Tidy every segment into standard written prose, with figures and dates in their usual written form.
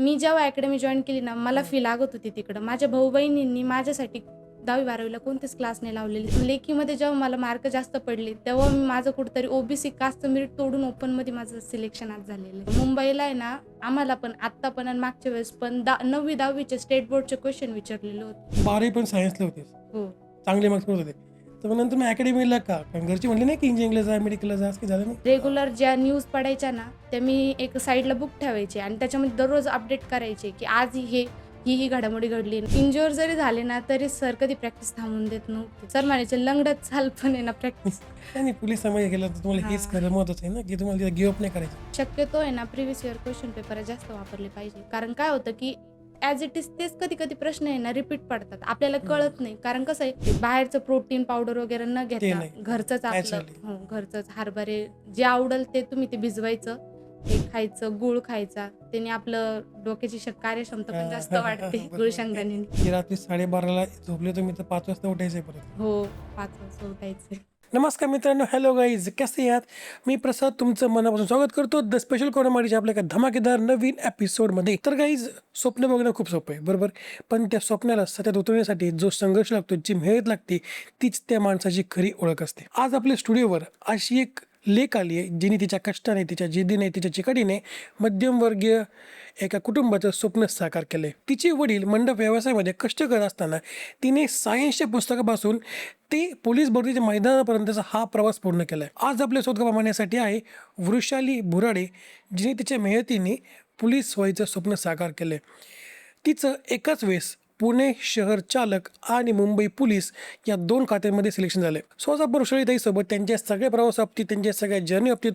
मी जेव्हा academy join केली ना, मला फी लागत होती तिकडं. माझ्या भाऊ-बहिणींनी माझ्यासाठी 10वी-12वीला कोणतेच क्लास नाही लावलेले. लेखीमध्ये जेव्हा मला मार्क जास्त पडले, तेव्हा मी माझं कुठेतरी ओबीसी कास्टचं मेरिट तोडून ओपनमध्ये माझं सिलेक्शन आज झालेलं आहे. मुंबईला आहे ना, आम्हाला पण आत्ता पण आणि मागच्या वेळेस पण 9वी-10वीचे स्टेट बोर्डचे क्वेश्चन विचारलेले होते. 12वी पण सायन्सला होते, हो. चांगले मार्क्स पण होते. तर मग नंतर मी अकॅडमीला का? कारण घरची म्हणली नाही की इंजिनिअरिंगला जा, मेडिकलला जा, असं काही झालं नाही? रेग्युलर ज्या न्यूज पडायच्या ना, त्या मी एक साईडला बुक ठेवायचे आणि त्याच्यामध्ये दररोज अपडेट करायचे, की आज ही घडामोडी घडली. इंज्युअर जरी झाले ना, तरी सर कधी प्रॅक्टिस थांबवून देत नव्हते. सर म्हणायचे लंगडत चाल, पण आहे ना प्रॅक्टिस. नाही पोलिसामध्ये गेलं तर तुम्हाला हेच खरं महत्वाचं आहे ना, की तुम्हाला तिथं गिव्ह अप नाही करायचं. शक्यतो आहे ना प्रिव्हियस इयर क्वेश्चन पेपर जास्त वापरले पाहिजे. कारण काय होतं, की ॲज इट इज तेच कधी कधी प्रश्न आहे ना रिपीट पडतात. आपल्याला कळत नाही. कारण कसं आहे, बाहेरचं प्रोटीन पावडर वगैरे न घेता नाही. घरचंच आपलं Naturally. घरचंच हरभरे जे आवडेल ते तुम्ही ते भिजवायचं, ते खायचं, गूळ खायचा. त्याने आपलं डोक्याची कार्यक्षमता पण जास्त वाढते गुळ शेंगदाण्याने. की रात्री 12:30ला झोपले तुम्ही तर 5 वाजता उठायचंय परत. हो, 5 वाजता उठायचं. नमस्कार मित्रांनो, हॅलो गाईज, कसे आहात? मी प्रसाद तुमचं मनापासून स्वागत करतो द स्पेशल कोरोनामाडीच्या आपल्या एका धमाकेदार नवीन एपिसोडमध्ये. तर गाईज, स्वप्न बघणं खूप सोपं आहे, बरोबर? पण त्या स्वप्नाला सतत उतरवण्यासाठी जो संघर्ष लागतो, जी मेहनत लागते, तीच त्या माणसाची खरी ओळख असते. आज आपल्या स्टुडिओवर अशी एक लेक आली आहे, जिने तिच्या कष्टाने, तिच्या जिद्दीने, तिच्या चिकाटीने मध्यमवर्गीय एका कुटुंबाचं स्वप्न साकार केलंय. तिचे वडील मंडप व्यवसायामध्ये कष्ट करत असताना तिने सायन्सच्या पुस्तकापासून ते पोलीस भरतीच्या मैदानापर्यंतचा हा प्रवास पूर्ण केलाय. आज आपल्या शोध मांडण्यासाठी आहे वृषाली बुराडे, जिने तिच्या मेहनतीने पोलीस व्हायचं स्वप्न साकार केलंय. तिचं एकाच वेळेस पुणे शहर चालक आणि मुंबई पोलीस या 2 खात्यांमध्ये सिलेक्शन झाले. सो आज आपण वृषालीताईसोबत त्यांच्या सगळ्या प्रवास बाबतीत, त्यांच्या सगळ्या जर्नी बाबतीत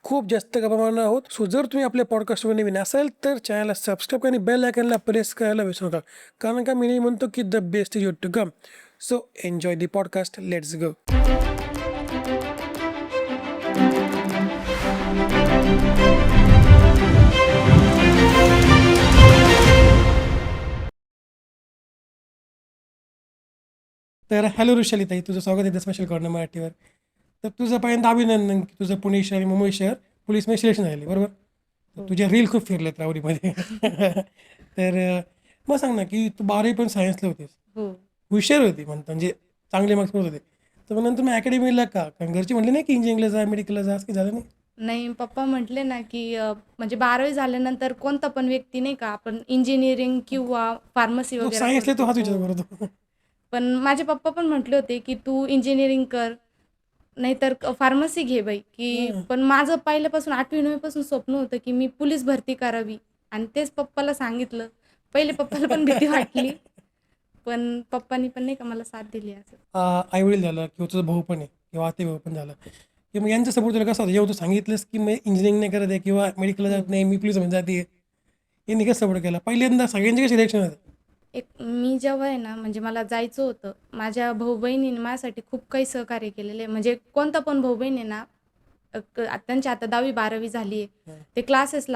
खूप जास्त गप्पा मारणार आहोत. सो जर तुम्ही आपल्या पॉडकास्टवर नवीन असाल तर चॅनलला सबस्क्राईब आणि बेल आयकॉनला प्रेस करायला विसरू नका. कारण का मी नाही म्हणतो की the best is yet to come. So enjoy the podcast. Let's go. तर हॅलो वृषालीताई, तुझं स्वागत आहे द स्पेशल कॉर्नर मराठीवर. तर तुझं पहिल्यांदा अभिनंदन की तुझं पुणे शहर आणि मुंबई शहर पोलीसमध्ये सिलेक्शन झाले, बरोबर? तुझ्या रील खूप फिरलेत रावरीमध्ये. तर मग सांग ना की तू 12वी पण सायन्सला होतीस, हो. हुशार होती म्हणतात, म्हणजे चांगले मार्क्स पण होते. तर मग नंतर मी अकॅडमीला का? कारण घरची म्हणली नाही की इंजिनिअरिंगला जा, मेडिकलला जा, असं काही झालं नाही? नाही, पप्पा म्हटले ना, की म्हणजे 12वी झाल्यानंतर कोणता पण व्यक्ती नाही का, आपण इंजिनिअरिंग किंवा फार्मसी मग वगैरे सायन्सला करतो. तो हाच विचार हो. करतो. पण माझे पप्पा पण म्हटले होते, की "तू इंजिनिअरिंग कर, नाहीतर फार्मसी घे बाई." की पण माझं पहिल्यापासून 8वी-9वी पासून स्वप्न होतं, की मी पोलीस भरती करावी आणि तेच पप्पाला सांगितलं. पहिले पप्पाला पण भीती वाटली, पण पप्पांनी पण नाही का मला साथ दिली असं. आई वडील झालं किंवा तुझा भाऊ पण आहे किंवा आते भाऊ पण झालं, की मग यांचा सपोर्ट तुला कसा होता? जेव्हा तू सांगितलंस की मी इंजिनिअरिंग नाही करत आहे किंवा मेडिकलला जात नाही, मी पोलीसमध्ये जाते, यांनी कसं सपोर्ट केला? पहिल्यांदा सगळ्यांचे कसे रिॲक्शन होतं? मी जेव्हा आहे ना, म्हणजे मला जायचं होतं, माझ्या भाऊ-बहिणीने माझ्यासाठी खूप काही सहकार्य केलेलं आहे. म्हणजे कोणता पण भाऊ-बहीण आहे ना, त्यांची आता 10वी-12वी झाली आहे. ते क्लासेस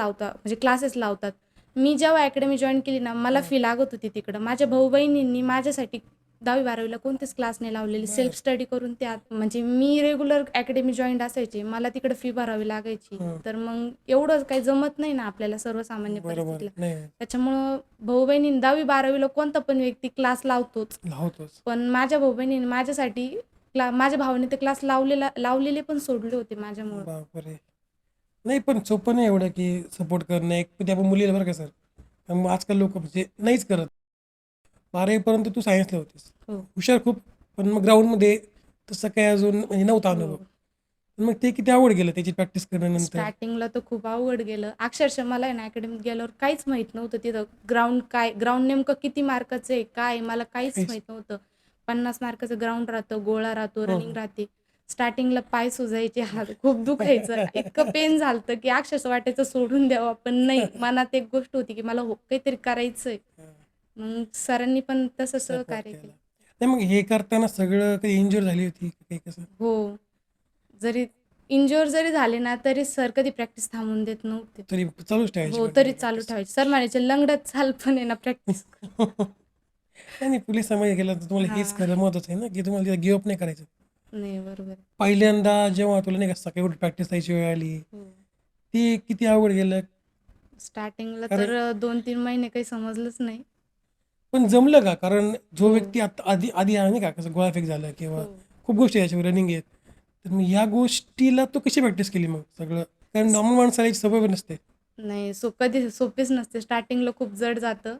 लावतात. मी जेव्हा अकॅडमी जॉईन केली ना, मला फी लागत होती तिकडं. माझ्या भाऊ-बहिणींनी माझ्यासाठी 10वी-12वीला कोणतेच क्लास नाही लावलेले. सेल्फ स्टडी करून म्हणजे मी रेग्युलर अकॅडमी जॉईन्ड असायचे. मला तिकडे फी भरावी लागायची. तर मग एवढं काही जमत नाही ना आपल्याला सर्वसामान्य बरोबर परिस्थितीला. नाही त्याच्यामुळं भाऊ-बहिणींनी 10वी-12वीला कोणता पण व्यक्ती क्लास लावतोच. लावतोच. पण माझ्या भाऊ-बहिणीने माझ्यासाठी माझ्या भावाने ते क्लास लावलेले पण सोडले होते माझ्यामुळं. बापरे. नाही पण सोपं नाही एवढं की सपोर्ट करणं. एक ते आपण मुलीला बरं का सर, मग आजकाल लोक म्हणजे नाहीच करत. 12वीपर्यंत तू सायन्सला होतीस, हो. हुशार खूप, पण मग ग्राउंडमध्ये तसं काही अजून म्हणजे नव्हता अनुभव. पण मग ते किती आवड गेलं त्याची प्रॅक्टिस करणं नंतर? स्टार्टिंगला तर खूप अवघड गेलं. अक्षरशः मला आहे ना अकॅडमीत गेल्यावर काहीच माहीत नव्हतं तिथं ग्राउंड नेमकं किती मार्काचं आहे, काय मला काहीच माहीत नव्हतं. 50 मार्काचं ग्राउंड राहतं, गोळा राहतो, रनिंग राहते. स्टार्टिंगला पाय सुजायचे, हात खूप दुखायचं. इतकं पेन झालतं की अक्षरशः वाटायचं सोडून द्यावं, पण नाही. मनात एक गोष्ट होती की मला काहीतरी करायचंय. मग सरांनी पण तसं सहकार्य केलं. नाही मग हे करताना सगळं काही इंजुर झाली होती काही कसं? हो. इंज्युअर जरी झाले ना, तरी सर कधी प्रॅक्टिस थांबवून देत नव्हते. तरी चालूच ठेवायची? हो, तरी चालू ठेवायचे. सर म्हणायचे लंगडत चाल, पण आहे ना प्रॅक्टिस कर. नाही पोलिसामध्ये गेलं तर तुम्हाला हेच खरं महत्वाचं आहे ना, की तुम्हाला तिथं गिव्ह अप नाही करायचं. नाही, बरोबर. पहिल्यांदा जेव्हा तुला नाही का सकाळी उठून प्रॅक्टिस जायची वेळ आली, हो. ती किती अवघड गेलं? स्टार्टिंगला कारण तर 2-3 महिने काही समजलंच नाही. पण जमलं का? कारण जो हो. व्यक्ती आता आधी आधी आहे नाही का, कसं गोळाफेक झालं किंवा हो. खूप गोष्टी याच्यावर रनिंग आहेत. तर मग या गोष्टीला तू कशी प्रॅक्टिस केली मग सगळं? कारण नॉर्मल माणसाला याची सवय पण नसते. नाही कधी सोपीच नसते. स्टार्टिंगला खूप जड जातं.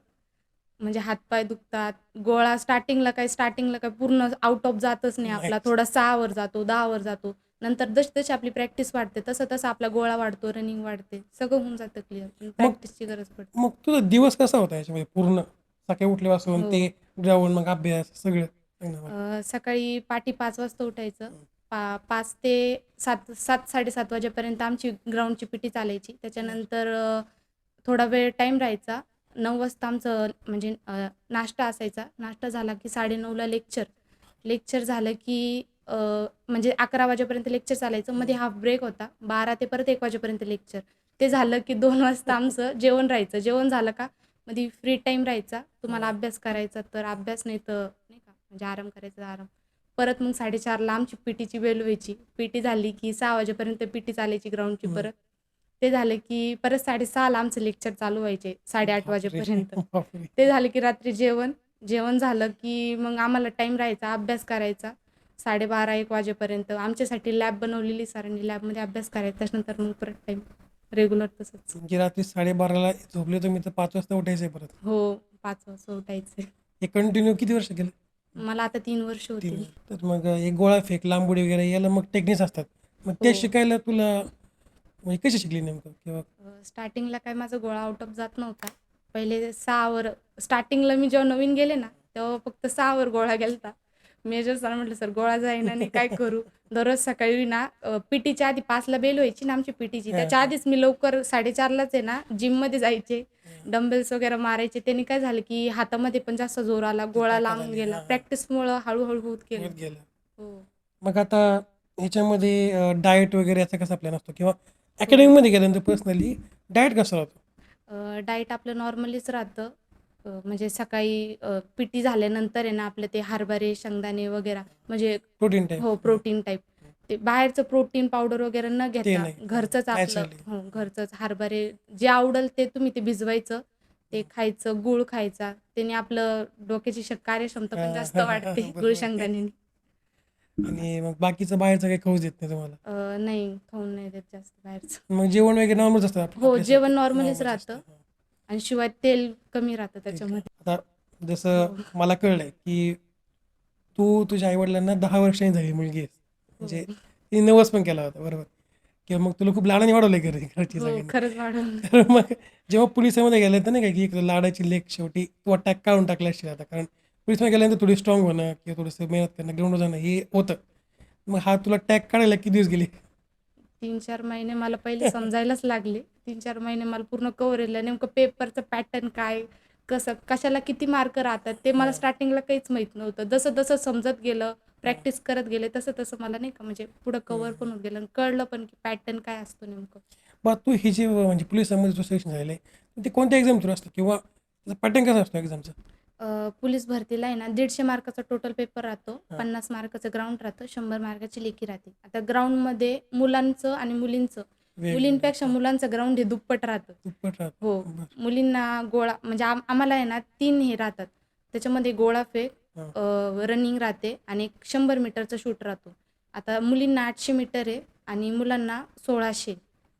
म्हणजे हातपाय दुखतात. गोळा स्टार्टिंगला काय पूर्ण आउट ऑफ जातच नाही आपला. नाहीच. थोडा 6 वर जातो, 10 वर जातो. नंतर जशी-जशी आपली प्रॅक्टिस वाढते, तसं-तसं आपला गोळा वाढतो, रनिंग वाढते. सगळं होऊन जातं क्लिअर. पण मग प्रॅक्टिसची गरज पडते. मग तुझा दिवस कसा होता याच्यामध्ये पूर्ण? सकाळी उठल्यापासून हो. ते ग्राउंड, मग अभ्यास सगळं? सांग ना मला. सकाळी पहाटे 5 वाजता उठायचं. 5 ते 7-7:30 वाजेपर्यंत आमची ग्राउंडची पीटी चालायची. त्याच्यानंतर थोडा वेळ टाईम राहायचा. 9 वाजता आमचं म्हणजे नाश्ता असायचा. नाश्ता झाला की 9:30ला लेक्चर. लेक्चर झालं की म्हणजे 11 वाजेपर्यंत लेक्चर चालायचं. मध्ये हाफ ब्रेक होता. 12 ते परत 1 वाजेपर्यंत लेक्चर. ते झालं की 2 वाजता आमचं जेवण राहायचं. जेवण झालं का मध्ये फ्री टाईम राहायचा. तुम्हाला अभ्यास करायचा तर अभ्यास, नाही तर नाही का म्हणजे आराम करायचा तर आराम. परत मग 4:30ला आमची पीटीची बेल व्हायची. पीटी झाली की 6 वाजेपर्यंत पीटी चालायची ग्राउंडची परत. ते झालं की परत 6:30ला आमचं लेक्चर चालू व्हायचे 8:30 बापरे! वाजेपर्यंत. बापरे! ते झालं की रात्री जेवण. जेवण झालं की मग आम्हाला टाईम राहायचा अभ्यास करायचा. 12:30-1 वाजेपर्यंत आमच्यासाठी लॅब बनवलेली सरांनी. लॅबमध्ये अभ्यास करायचा. त्याच्यानंतर मग परत टाईम रेग्युलर तसंच. म्हणजे रात्री 12:30ला झोपले तुम्ही तर 5 वाजता उठायचंय परत. हो, 5 वाजता उठायचं. हे कंटिन्यू किती वर्ष केलं? मला आता 3 वर्ष 3 होतील. वर्ष. तर मग एक गोळाफेक, लांब उडी वगैरे याला मग टेक्निक्स असतात. मग ते हो. शिकायला तुला म्हणजे कशी शिकली नेमकं? किंवा स्टार्टिंगला काय माझा गोळा आउट ऑफ जात नव्हता. पहिले 6 वर स्टार्टिंगला मी जेव्हा नवीन गेले ना, तेव्हा फक्त 6 वर गोळा गेलता. मेजर सर म्हटलं, "सर गोळा जाईना आणि काय करू?" दररोज सकाळी ना पीटीच्या आधी 5ला बेल व्हायची ना आमची पीटीची. हां, त्याच्या हां. आधीच मी लवकर 4:30लाच आहे ना जिममध्ये जायचे. डंबेल्स वगैरे मारायचे. त्याने काय झालं, की हातामध्ये पण जास्त जोर आला, ती गोळा ताकद लांब आली. गेला. हां, हां. प्रॅक्टिसमुळं हळू होत गेलं. होत गेलं. हो. मग आता ह्याच्यामध्ये डाएट वगैरे याचा कसा प्लॅन असतो? किंवा हो. अकॅडमीमध्ये गेल्यानंतर पर्सनली डाएट कसा राहतो? डाएट आपलं नॉर्मलीच राहतं. म्हणजे सकाळी पीटी झाल्यानंतर आहे ना आपलं ते हरभरे, शेंगदाणे वगैरे म्हणजे प्रोटीन टाईप. हो, प्रोटीन टाईप. ते बाहेरचं प्रोटीन पावडर वगैरे न ते घेता नाही. घरचंच आपलं नॅचरली. हो, घरचंच हरभरे जे आवडेल ते तुम्ही ते भिजवायचं, ते खायचं, गूळ खायचा. त्याने आपलं डोक्याची कार्यक्षमता पण जास्त वाढते गूळ बरोबर. शेंगदाण्याने. आणि मग बाकीचं बाहेरचं काही खाऊच देत नाही तुम्हाला? नाही, खाऊन नाही देत जास्त बाहेरचं. मग जेवण वगैरे नॉर्मलच असतं हो, जेवण आपल्यासारखं? नॉर्मलीच नॉर्मलच राहतं असतं. आणि शिवाय तेल कमी राहतं ठीक आहे. त्याच्यामध्ये. आता जसं हो. मला कळलंय, की तू तुझ्या आई-वडिलांना 10 वर्षांनी झाली मुलगी आहेस. म्हणजे हो. तिने नवस पण केला होता, बरोबर? किंवा मग तुला खूप लाडाने वाढवलंय घरची हो, सगळ्यांनी. खरंच वाढवलं. तर मग जेव्हा पोलिसामध्ये गेलं तर नाही का, की एक लाडाची लेक शेवटी तू अटॅक काढून टाकला असशील आता. कारण पोलिसमध्ये गेल्यानंतर थोडी स्ट्राँग होणं किंवा थोडंसं मेहनत करणं, ग्राउंडवर जाणं हे होतं. मग हा तुला टॅग काढायला किती दिवस गेले? 3-4 महिने मला पहिले समजायलाच लागले. 3-4 महिने मला पूर्ण कव्हर नेमकं पेपरचं पॅटर्न काय, कसं, कशाला किती मार्क राहतात, ते मला हां, स्टार्टिंगला काहीच माहीत नव्हतं. जसं-जसं समजत गेलं, प्रॅक्टिस करत गेले, तसं-तसं मला नाही का म्हणजे पुढं कव्हर पण होत गेलं आणि कळलं पण की पॅटर्न काय असतो नेमकं. मग तू हे जे म्हणजे पोलिसांमध्ये जो सिलेक्शन झालेलं आहे, ते कोणत्या एक्झाम थ्रू असतं किंवा त्याचा पॅटर्न कसा असतो एक्झामचा? पोलीस भरतीला आहे ना 150 मार्काचा टोटल पेपर राहतो. हां, 50 मार्काचं ग्राउंड राहतं, 100 मार्काची लेखी राहते. आता ग्राउंडमध्ये मुलांचं आणि मुलींचं, वेगवेगळं. मुलींपेक्षा हां, मुलांचं ग्राउंड हे दुप्पट राहतं. दुप्पट हो. राहतं. बरं. मुलींना गोळा म्हणजे आम्हाला आहे ना 3 हे राहतात. त्याच्यामध्ये गोळाफेक, हां, रनिंग राहते आणि एक 100 मीटरचा शूट राहतो. आता मुलींना 800 मीटर आहे आणि मुलांना 1600.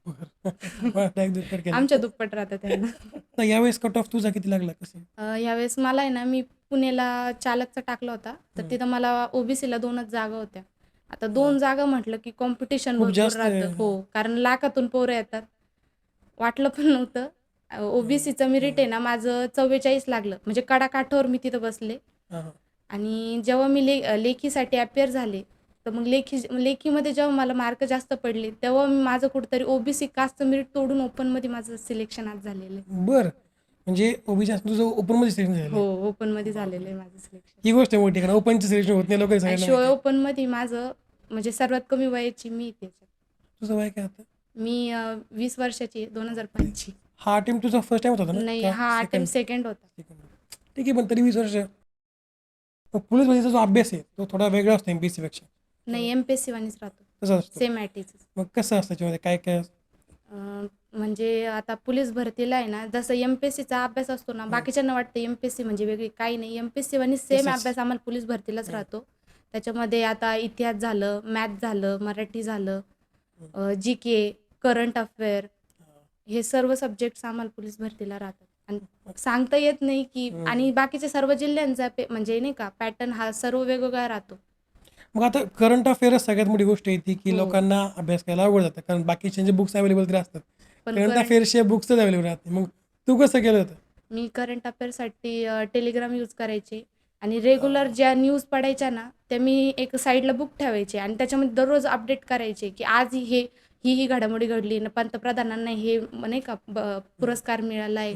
बरं. मग डायरेक्ट दुप्पट केलं. आमच्या दुप्पट राहतं त्यांना. तर यावेळेस कट ऑफ तुझा किती लागला कसं? यावेळेस मला आहे ना, मी पुण्याला चालकचा टाकला होता. तर तिथं मला ओबीसीला 2च जागा होत्या. आता 2 जागा म्हटलं की कॉम्पिटिशन खूप भरपूर जास्त आहे. राहतं. हो, कारण लाखातून पोरं येतात. वाटलं पण नव्हतं. ओबीसीचं मेरिट आहे ना माझं 44 लागलं. म्हणजे कडाकाठोर मी तिथं बसले. हां, हां. आणि जेव्हा मी लेखीसाठी अपिअर झाले, तर मग लेखीमध्ये जेव्हा मला मार्क जास्त पडले, तेव्हा माझं कुठेतरी ओबीसी कास्टचं मेरिट तोडून ओपनमध्ये माझं सिलेक्शन आज झालेलं आहे. बरं. म्हणजे ओबीसी असून तुझं ओपनमध्ये सिलेक्शन झालेलं हो, आहे. ओपनमध्ये झालेलं आहे माझं सिलेक्शन. ही गोष्ट मोठी आहे कारण ओपनचं सिलेक्शन होत नाही लोकांना आणि सगळ्यांना शिवाय माहिती आहे. ओपनमध्ये माझं म्हणजे सर्वात कमी वयाची मी त्याच्यात. तुझं वय काय आता? मी 20 वर्षाची आहे, 2005 ची. हा अटेम्प्ट तुझा फर्स्ट टाइम होता ना? नाही, का हा सेकंड? अटेम्प्ट सेकंड होता. सेकंड. ठीक आहे, पण तरी 20 वर्ष. मग पोलीस भरतीचा जो अभ्यास आहे, तो थोडा वेगळा असतो एमपीएससीपेक्षा. नाही, एमपीएससी वाणीच राहतो. तसा असतो. सेम आयटीच. मग कसं असतं त्याच्यामध्ये काय काय? म्हणजे आता पोलीस भरतीला आहे ना, जसं एम-पी-एस-सीचा अभ्यास असतो ना, बाकीच्यांना वाटतं एम-पी-एस-सी म्हणजे वेगळी, काही नाही. एम-पी-एस-सी आणि सेम तसंच. अभ्यास आम्हाला पोलीस भरतीलाच राहतो. त्याच्यामध्ये आता इतिहास झालं, मॅथ झालं, मराठी झालं, जी-के, करंट अफेअर, हे सर्व सब्जेक्ट्स आम्हाला पोलीस भरतीला राहतात. आणि सांगता येत नाही की आणि बाकीच्या सर्व जिल्ह्यांचा म्हणजे नाही का पॅटर्न हा सर्व वेगवेगळा राहतो. मग आता करंट अफेअरच सगळ्यात मोठी गोष्ट येते की हो. लोकांना अभ्यास करायला अवघड जातं, कारण बाकीचे बुक्स अवेलेबल तरी असतात. पण करंट अफेअर्सचे बुक्सच अवेलेबल राहते. मग तू कसं केलं होतं? मी करंट अफेअरसाठी टेलिग्राम यूज करायचे आणि रेग्युलर ज्या न्यूज पडायच्या ना, त्या मी एक साईडला बुक ठेवायचे आणि त्याच्यामध्ये दररोज अपडेट करायचे, की आज ही घडामोडी घडली ना, पंतप्रधानांना हे नाही का पुरस्कार मिळाला आहे,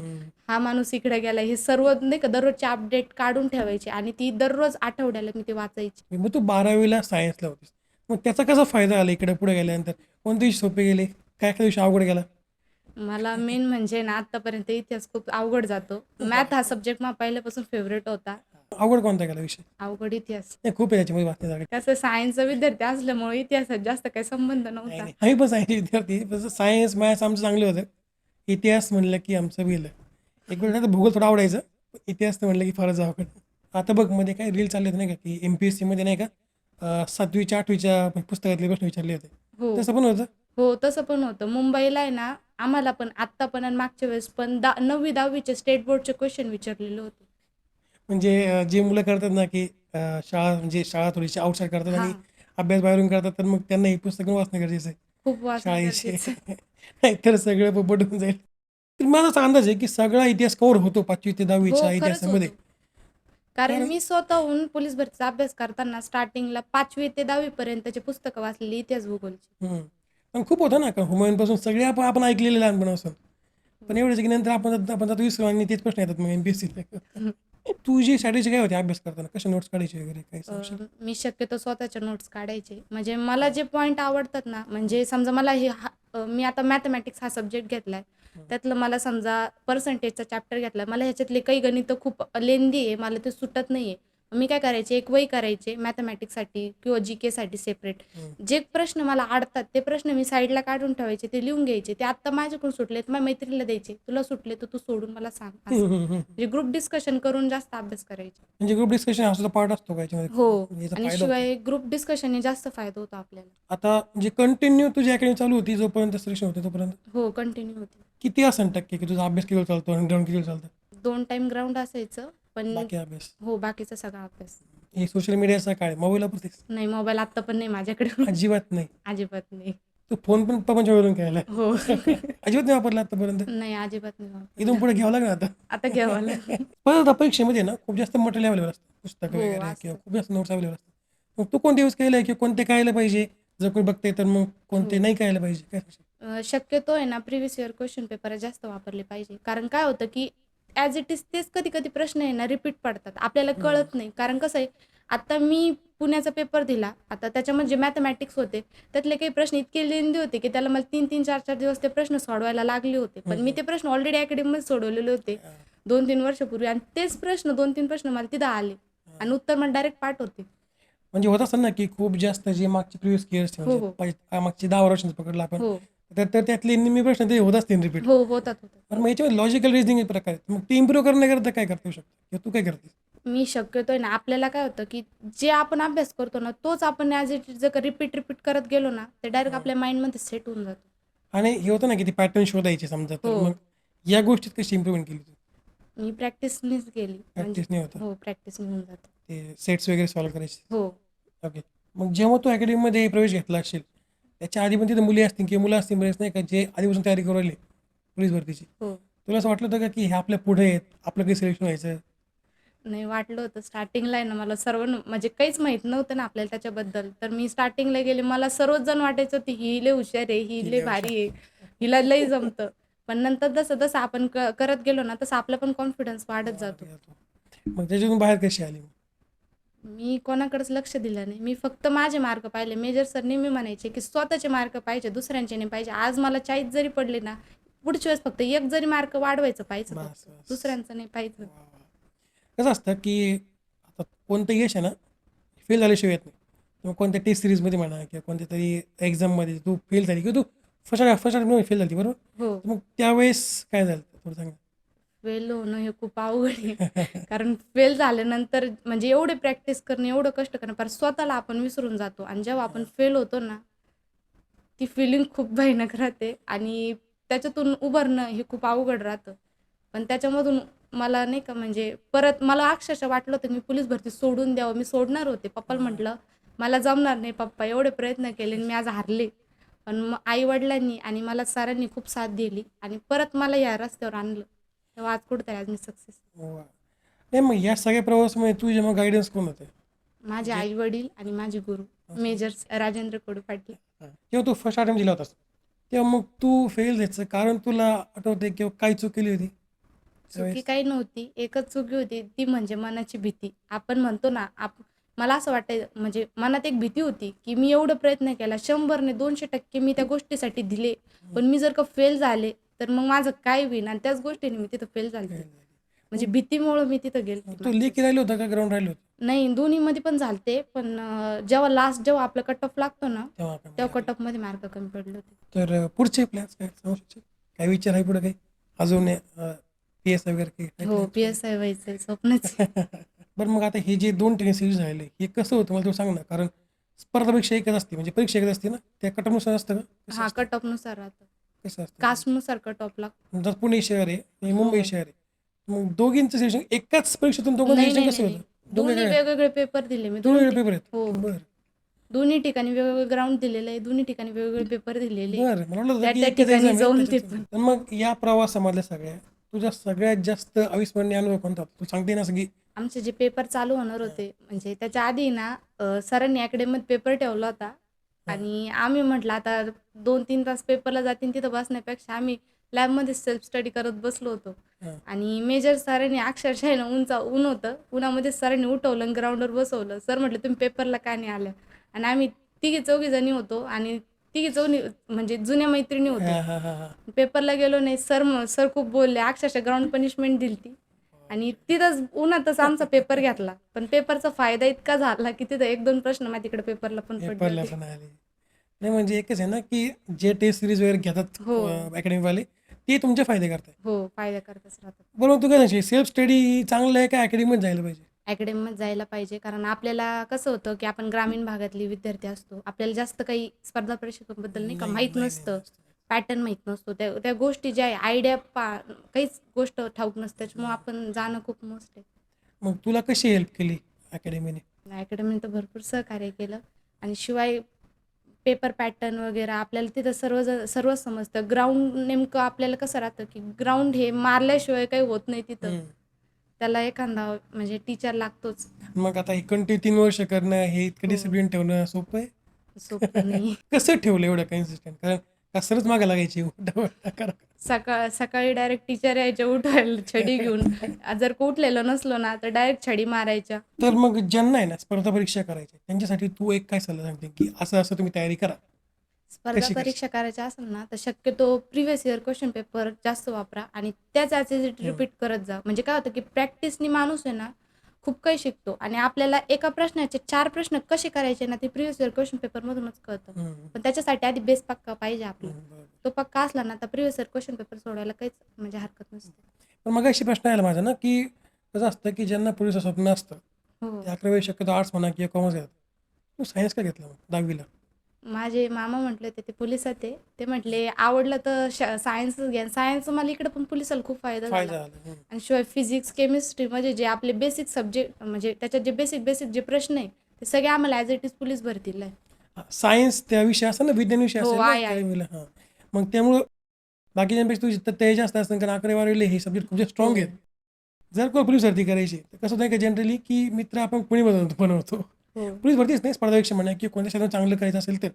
हा माणूस इकडे गेला, हे सर्व नाही का दररोजचे अपडेट काढून ठेवायचे आणि ती दररोज आठवड्याला मी ते वाचायची. मग तू 12वीला सायन्सला होतीस. मग त्याचा कसा फायदा आला इकडे पुढे गेल्यानंतर? कोणते विषय सोपे गेले? काय काय विषय अवघड गेला? मला मेन म्हणजे ना आत्तापर्यंत इतिहास खूप अवघड जातो. मॅथ हा सब्जेक्ट मला पहिल्यापासून फेव्हरेट होता. अवघड कोणता गेला विषय? अवघड इतिहास. नाही, खूप आहे त्याच्यामध्ये वाचण्यासारखं. कसं सायन्सचा विद्यार्थी असल्यामुळे इतिहासात जास्त काही संबंध नाही नव्हता. नाही, आम्ही पण सायन्सचे विद्यार्थी. तसं सायन्स मॅथ्स आमचं चांगलं होतं. इतिहास म्हणलं की आमचं गेलं. एक वेळ नाही तर भूगोल थोडं आवडायचं. इतिहास तर म्हणलं की फारच अवघड. आता बघ मध्ये काय रील चालले होते नाही का, की MPSC मध्ये नाही का 7वीच्या 8वीच्या पुस्तकातले प्रश्न विचारले होते. हो. तसं पण होतं. हो, तसं पण होतं. मुंबईला आहे ना, आम्हाला पण आत्ता पण आणि मागच्या वेळेस पण 9वी 10वीचे स्टेट बोर्डचे क्वेश्चन विचारलेले होते. म्हणजे जे मुलं करतात ना, की शाळा थोडीशी आउटसाईड करतात आणि हां. अभ्यास बाहेरून करतात, तर मग त्यांना हे पुस्तकं वाचणं गरजेचं आहे. खूप वाचणं शाळेचे. गरजेचं. नाहीतर सगळं पोपट होऊन जाईल. तर माझा असा अंदाज आहे, की सगळा इतिहास कव्हर होतो 5वी ते हो, 10वीच्या खरंच इतिहासामध्ये. होतो. कारण कारण मी स्वतःहून पोलीस भरतीचा अभ्यास करताना स्टार्टिंगला 5वी ते 10वी पर्यंतची पुस्तकं वाचलेली इतिहास भूगोलची. पण खूप होतं ना, कारण हुमायूनपासून सगळे आपण ऐकलेले लहानपणापासून. पण एवढंच की नंतर आपण आता विसरू आणि तेच प्रश्न येतात मग MPSCला. तुझी स्ट्रॅटेजी काय होती अभ्यास करताना? कशा नोट्स काढायचे वगैरे काही सांगशील? मी शक्यतो स्वतःच्या नोट्स काढायचे. म्हणजे मला जे पॉइंट आवडतात ना, म्हणजे समजा मला मी आता मॅथमॅटिक्स हा सब्जेक्ट घेतलाय. त्यातलं मला समजा पर्सेंटेजचा चॅप्टर घेतला. मला ह्याच्यातले काही गणितं खूप लेंदी आहे. मला ते सुटत नाहीये. मी काय करायचे, एक वही करायचे मॅथमॅटिक्ससाठी किंवा जी-केसाठी सेपरेट. जे प्रश्न मला अडतात ते प्रश्न मी साईडला काढून ठेवायचे, ते लिहून घ्यायचे. ते आत्ता माझ्याकडून सुटले तर माझ्या मैत्रिणीला द्यायचे. तुला सुटले तर तू सोडून मला सांग असं. म्हणजे ग्रुप डिस्कशन करून जास्त अभ्यास करायचे. म्हणजे ग्रुप डिस्कशन हा सुद्धा पार्ट असतो का याच्यामध्ये? हो. म्हणजे याचा आणि फायदा होतो. शिवाय ग्रुप डिस्कशनने जास्त फायदा होतो आपल्याला. आता म्हणजे कंटिन्यू तुझी अकॅडमी चालू होती जोपर्यंत सिलेक्शन होतं तोपर्यंत? हो, कंटिन्यू होती. किती असेल टक्के की तुझा अभ्यास किती चालतो आणि ग्राउंड किती चालतं? 2 टाईम ग्राउंड असायचं. पण बाकी अभ्यास. हो, बाकीचा सगळा अभ्यास. हे सोशल मीडियाचा काय मोबाईल वापरतेस? नाही, मोबाईल आत्ता पण नाही माझ्याकडे. अजिबात नाही. अजिबात नाही. तू फोन पण पप्पांच्या वरून घ्यायला. हो. अजिबात नाही वापरला आतापर्यंत. नाही, अजिबात नाही वापरला. इथून पुढे घ्यावं लागणार आता. आता घ्यावं लागेल. पण आता परीक्षेमध्ये ना खूप जास्त मटेरियल अवेलेबल असतं. पुस्तकं हो, वगैरे असतं. किंवा खूप जास्त नोट्स अवेलेबल असतात. मग तू कोणते यूज केले किंवा कोणते कळायला पाहिजे? जर कोणी बघते तर मग कोणते नाही कळायला पाहिजे? काय सांगशील? शक्यतो आहे ना प्रिव्हियस इयर क्वेश्चन पेपर जास्त वापरले पाहिजे. कारण काय होतं, की ॲज इट इज तेच कधी-कधी प्रश्न आहे ना रिपीट पडतात. आपल्याला कळत नाही. कारण कसं आहे, आता मी पुण्याचा पेपर दिला. आता त्याच्यामध्ये जे मॅथमॅटिक्स होते, त्यातले काही प्रश्न इतके लेंदी होते, की त्याला मला 3-3, 4-4 दिवस ते प्रश्न सोडवायला लागले होते. पण मी ते प्रश्न ऑलरेडी अकॅडमीमध्ये सोडवलेले होते 2-3 वर्षापूर्वी आणि तेच प्रश्न 2-3 प्रश्न मला तिथं आले आणि उत्तर मला डायरेक्ट पाठ होते. म्हणजे होत असतं ना की खूप जास्त जे मागचे प्रिव्हियस इयर्स हो, म्हणजे हो. मागचे 10 वर्षांचं पकडलं आपण, हो. तर त्यातले निम्मे प्रश्न ते होत असतील रिपीट. हो, होतात. पण मग याच्यामध्ये लॉजिकल रिझनिंग प्रकार आहेत. मग ते इम्प्रूव्ह करण्याकरता काय करता येऊ शकतं किंवा तू काय करतेस? मी शक्यतो आहे ना, आपल्याला काय होतं, की जे आपण अभ्यास करतो ना, तोच आपण ॲज इट इज जर रिपीट करत गेलो ना, ते डायरेक्ट आपल्या माइंडमध्ये सेट होऊन जातो. आणि हे होतं ना की ती पॅटर्न शोधायची समजा, तर हो. मग या गोष्टीत कशी इम्प्रूव्हमेंट केली तू? मी प्रॅक्टिसनीच केली. म्हणजे प्रॅक्टिस नाही होतं हो, प्रॅक्टिसने होऊन जातं. ते सेट्स वगैरे सॉल्व्ह करायचे. हो. ओके. मग जेव्हा तू अकॅडमीमध्ये प्रवेश घेतला असेल, त्याच्या आधी पण तिथे मुली असतील किंवा मुलं असतील बरेच नाही का, जे आधीपासून तयारी करू राहिले पोलीस भरतीची. हो. तुला असं वाटलं होतं का की हे आपल्या पुढे आहेत, आपलं काही सिलेक्शन व्हायचं? नाही वाटलं होतं स्टार्टिंगला आहे ना, मला सर्व म्हणजे काहीच माहीत नव्हतं ना आपल्याला त्याच्याबद्दल. तर मी स्टार्टिंगला गेले, मला सर्वच जण वाटायचं, होती ही लय हुशार आहे, ही लय भारी आहे, हिला लय जमतं. पण नंतर जसं आपण करत गेलो ना, तसं आपला पण कॉन्फिडन्स वाढत जातो. मग त्याच्यातून बाहेर कशी आली? मी कोणाकडेच लक्ष दिलं नाही. मी फक्त माझे मार्क पाहिले. मेजर सर नेहमी म्हणायचे, की स्वतःचे मार्क पाहिजे, दुसऱ्यांचे नाही पाहिजे. आज मला 40 जरी पडले ना, पुढच्या वेळेस फक्त 1 जरी मार्क वाढवायचं पाहिजे बस, फक्त. बस. दुसऱ्यांचं नाही पाहिजे. कसं असतं की आता कोणतं यश आहे ना, फेल झाल्याशिवाय येत नाही. किंवा कोणत्या टेस्ट सिरीजमध्ये म्हणा किंवा कोणत्या तरी एक्झाममध्ये तू फेल झाली किंवा तू फर्स्ट अटेम्प्ट फेल झाली बरोबर. हो. मग त्यावेळेस काय झालं थोडं सांगा. फेल होणं हे खूप अवघड आहे. कारण फेल झाल्यानंतर म्हणजे एवढे प्रॅक्टिस करणं, एवढं कष्ट करणं, पर स्वतःला आपण विसरून जातो आणि जेव्हा आपण फेल होतो ना, ती फिलिंग खूप भयानक राहते आणि त्याच्यातून उभारणं हे खूप अवघड राहतं. पण त्याच्यामधून मला नाही का म्हणजे परत मला अक्षरशः वाटलं होतं मी पोलीस भरती सोडून द्यावं. मी सोडणार होते. पप्पाला म्हटलं, "मला जमणार नाही पप्पा, एवढे प्रयत्न केले आणि मी आज हारले." पण मग आई-वडिलांनी आणि मला सरांनी खूप साथ दिली आणि परत मला या रस्त्यावर आणलं. तेव्हा आज कुठेतरी आज मी सक्सेस. वा. नाही मग या सगळ्या प्रवासामध्ये तुझे मग गायडन्स कोण होते. माझे आई-वडील आणि माझे गुरु मेजर राजेंद्र कडू पाटील. जेव्हा तू फर्स्ट अटेम्प्ट दिला होतास तेव्हा मग तू फेल द्यायचं कारण तुला आठवते किंवा काय चूक केली होती चुकी त्यावेळेस. काही नव्हती. एकच चुकी होती ती म्हणजे मनाची भीती. आपण म्हणतो ना मला असं वाटायचं म्हणजे मनात एक भीती होती, की मी एवढा प्रयत्न केला 100 ने 200% मी त्या गोष्टीसाठी दिले. पण मी जर का फेल झाले, तर मग माझं काय होईल? आणि त्याच गोष्टीने मी तिथं फेल झाले. म्हणजे भीतीमुळं मी तिथं गेले तू लेखी राहिलं होतं का ग्राउंड राहिलं होतं नाही, दोन्हीमध्ये पण झालते. पण जेव्हा आपला कट ऑफ लागतो ना, तेव्हा कमी तेव्हा झालं. कट ऑफमध्ये मार्क कमी पडले होते. तर पुढचे प्लॅन्स काय सांगू शकशील? काय विचार आहे पुढे काही अजून PS वगैरे काही हो, plans वगैरे? PSI व्हायचंय स्वप्नच आहे. बरं मग आता हे जे 2 ठिकाणी सिरीज राहिले हे कसं होतं मला तू सांग ना कारण स्पर्धा परीक्षा एकच असते म्हणजे परीक्षा एकच असते ना त्या कटानुसार असतं का कसं हां, असतं कट ऑफनुसार राहतं. कसं असतं कास्टनुसार कट ऑफ लागतो. जर पुणे शहर आहे आणि मुंबई हो. शहर आहे मग दोघींचं सिलेक्शन एकाच परीक्षेतून दोघांचं नाही, सिलेक्शन नाही, कसं नाही, होतं नाही. दोघे दोन्ही काय वेगवेगळे पेपर दिले मी. दोन वेगळे पेपर हो. आहेत बरं दोन्ही ठिकाणी वेगवेगळे ग्राउंड दिलेलं आहे. दोन्ही ठिकाणी वेगवेगळे पेपर दिलेले. बरं मला वाटलं होतं त्या की त्या एकच ठिकाणी एक्झाम आहे जाऊन ते त्याच्यात पण. तर मग या प्रवासामधल्या सगळ्या तुझा सगळ्यात जास्त अविस्मरणीय अनुभव कोणता होता? तू सांगते ना सगळी आमचे जे पेपर चालू होणार होते म्हणजे त्याच्या आधी ना सरांनी अकॅडमीत पेपर ठेवला होता आणि आम्ही म्हटलं आता 2-3 तास पेपरला जातील तिथं बसण्यापेक्षा आम्ही लॅबमध्ये सेल्फ स्टडी करत बसलो होतो. हां. आणि मेजर सरांनी अक्षरशः आहे ना ऊन होतं. उन्हामध्ये सरांनी उठवलं आणि ग्राउंडवर बसवलं. सर म्हटले, "तुम्ही पेपरला का नाही आल्या?" आणि आम्ही तिघी-चौघी जणी होतो आणि तिघी-चौघी म्हणजे जुन्या मैत्रिणी होतो. हां, हां, हां, हां. पेपरला गेलो नाही. सर खूप बोलले. अक्षरशः ग्राउंड पनिशमेंट दिली आणि तिथंच उन्हातच आमचा पेपर घेतला. पण पेपरचा फायदा इतका झाला, की तिथं 1-2 प्रश्न माझ्या तिकडे पेपरला पण पडले पेपरला होते. पण आले नाही म्हणजे एकच आहे ना की जे टेस्ट सिरीज वगैरे घेतात हो. अकॅडमीवाले ते तुमचे फायदे करतात हो, फायदा करतच राहतात. बरोबर तू काय सांगशील सेल्फ स्टडी चांगलं आहे का अकॅडमीत जायला पाहिजे अकॅडमीमध्ये जायला पाहिजे. कारण आपल्याला कसं होतं, की आपण ग्रामीण भागातले विद्यार्थी असतो. आपल्याला जास्त काही स्पर्धा परीक्षेबद्दल नाही का माहीत नसतं. पॅटर्न माहीत नसतो. त्या त्या गोष्टी ज्या आहे आयडिया काहीच गोष्ट ठाऊक नसते. त्याच्यामुळे आपण जाणं खूप मस्त आहे. मग तुला कशी हेल्प केली अकॅडमीने अकॅडमीने तर भरपूर सहकार्य केलं आणि शिवाय पेपर पॅटर्न वगैरे आपल्याला तिथं सर्व समजतं. ग्राउंड नेमकं आपल्याला कसं राहतं, की ग्राउंड हे मारल्याशिवाय काही होत नाही तिथं. त्याला एखादा म्हणजे टीचर लागतोच. मग आता हे कंटिन्यू 3 वर्ष करणं हे इतकं डिसिप्लिन ठेवणं सोपं आहे सोपं नाही. कसं ठेवलं एवढं कन्सिस्टंट कारण कसरच मागं लागायची उठा करा सकाळी डायरेक्ट टीचर यायच्या उठवायला छडी घेऊन. जर का उठलेलं नसलो ना, तर डायरेक्ट छडी मारायच्या. तर मग ज्यांना आहे ना स्पर्धा परीक्षा करायच्या त्यांच्यासाठी तू एक काय सल्ला सांगते की असं असं तुम्ही तयारी करा स्पर्धा कशी परीक्षा करायच्या असेल ना, तर शक्यतो प्रिव्हियस इयर क्वेश्चन पेपर जास्त वापरा आणि त्याच रिपीट करत जा. म्हणजे काय होतं, की प्रॅक्टिसनी माणूस आहे ना, खूप काही शिकतो आणि आपल्याला एका प्रश्नाचे 4 प्रश्न कसे करायचे ना, ते प्रिव्हियस इयर क्वेश्चन पेपरमधूनच कळतं. पण त्याच्यासाठी आधी बेस पक्का पाहिजे आपला. तो पक्का असला ना, तर प्रिव्हियस इयर क्वेश्चन पेपर सोडवायला काहीच म्हणजे हरकत नसते. पण मग अशी प्रश्न आला माझा ना की कसं असतं की ज्यांना पोलिसचं स्वप्न असतं हो. ते 11वी शक्यतो आर्ट्स म्हणा किंवा कॉमर्स घेतात तू सायन्स का घेतलं मग 10वीला माझे मामा म्हटले होते ते पोलिसात आहे. ते म्हटले आवडलं तर सायन्सच घ्या. सायन्सचा मला इकडे पण पोलिसाला खूप फायदा झाला. झाला आणि शिवाय फिजिक्स, केमिस्ट्रीमध्ये जे आपले बेसिक सब्जेक्ट म्हणजे त्याच्यात जे बेसिक जे प्रश्न आहे ते सगळे आम्हाला ॲज इट इज पोलीस भरतीला आहे. सायन्स त्या विषय असेल ना विज्ञान विषय हो, असेल ना आहे. 11वीला हां मग त्यामुळं बाकीच्यांपेक्षा तुझी तर ते जास्त असतं कारण 11वी हे सब्जेक्ट खूप स्ट्रॉंग आहेत जर कोण पोलीस भरती करायची तर कसं होतं का जनरली की मित्र आपण कोणी बनवतो हो. पोलीस भरतीच नाही स्पर्धा परीक्षा म्हणा किंवा कोणत्या क्षेत्रात चांगलं करायचं असेल तर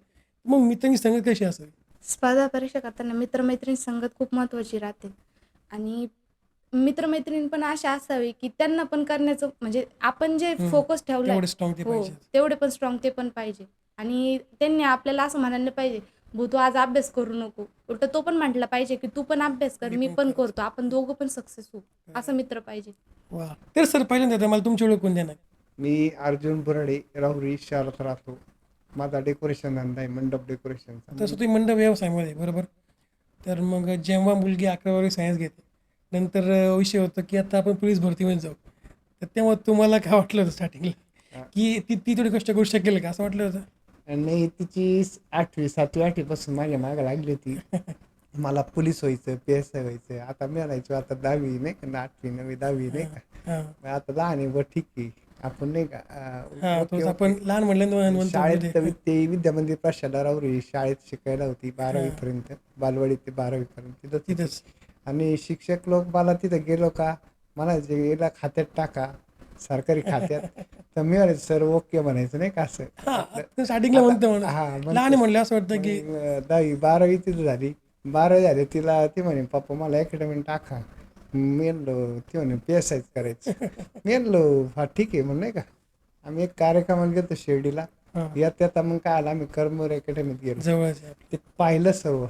मग मित्रांची संगत कशी असेल स्पर्धा परीक्षा करताना मित्रमैत्रिणी संगत खूप महत्त्वाची राहते आणि मित्रमैत्रिणी पण अशा असावे की त्यांना पण करण्याचं म्हणजे आपण जे फोकस ठेवलाय तेवढे स्ट्रॉंग ते हो पाहिजे तेवढे पण स्ट्रॉंग ते पण पाहिजे आणि त्यांनी आपल्याला असं म्हणायला पाहिजे भू तू आज अभ्यास करू नको उलट तो पण म्हटला पाहिजे की तू पण अभ्यास कर मी पण करतो आपण दोघं पण सक्सेस होऊ असं मित्र पाहिजे. वा तर सर पहिल्यांदा मला तुमची ओळख कोण देणार मी अर्जुन बुराडे राहुरी शहरात राहतो. माझा डेकोरेशन धंदा आहे, मंडप डेकोरेशनचा. तसं तुम्ही मंडप व्यवसायामध्ये बरोबर. तर मग जेव्हा मुलगी 11वी सायन्स घेते नंतर विषय होतो की आता आपण पोलीस भरतीमध्ये जाऊ, तर तेव्हा तुम्हाला काय वाटलं होतं स्टार्टिंगला की ती ती थोडी गोष्ट करू शकेल का असं वाटलं होतं? नाही, तिची 8वी 7वी 8वी पासून माझ्या मागे लागली होती. मला पोलीस व्हायचं, PSI व्हायचं. आता मिळायचो, आता 10वी नाही का, 8वी 9वी 10वी नाही का. हां मग आता लहान आहे, बरं ठीक आहे, आपण नाही का हां, ओके तोच ओके. आपण लहान म्हणलं शाळेत तर ते विद्या मंदिर प्रशालावर शाळेत शिकायला होती 12वी पर्यंत, बालवाडी ते 12वी पर्यंत तिथंच होती. तिथंच. आणि शिक्षक लोक मला तिथं गेलो का म्हणायचे याला खात्यात टाका, सरकारी खात्यात. तर मी म्हणायचं सर ओके म्हणायचं नाही का असं. हां स्टार्टिंगला म्हणतो म्हणून हा लहान आहे म्हणलं असं वाटतं की 10वी 12वी तिथं झाली. 12वी झाली, तिला ती म्हणे पप्पा मला अकॅडमी टाका. मी म्हणलो, ती म्हणे PSI करायचं. मी म्हणलो हा ठीक आहे म्हणून नाही का. आम्ही एक कार्यक्रमाला गेलो शिर्डीला. हां. येता मग काय आलं, आम्ही करमोर अकॅडमीत गेलो. जवळच आहे. ते पाहिलं सर्व,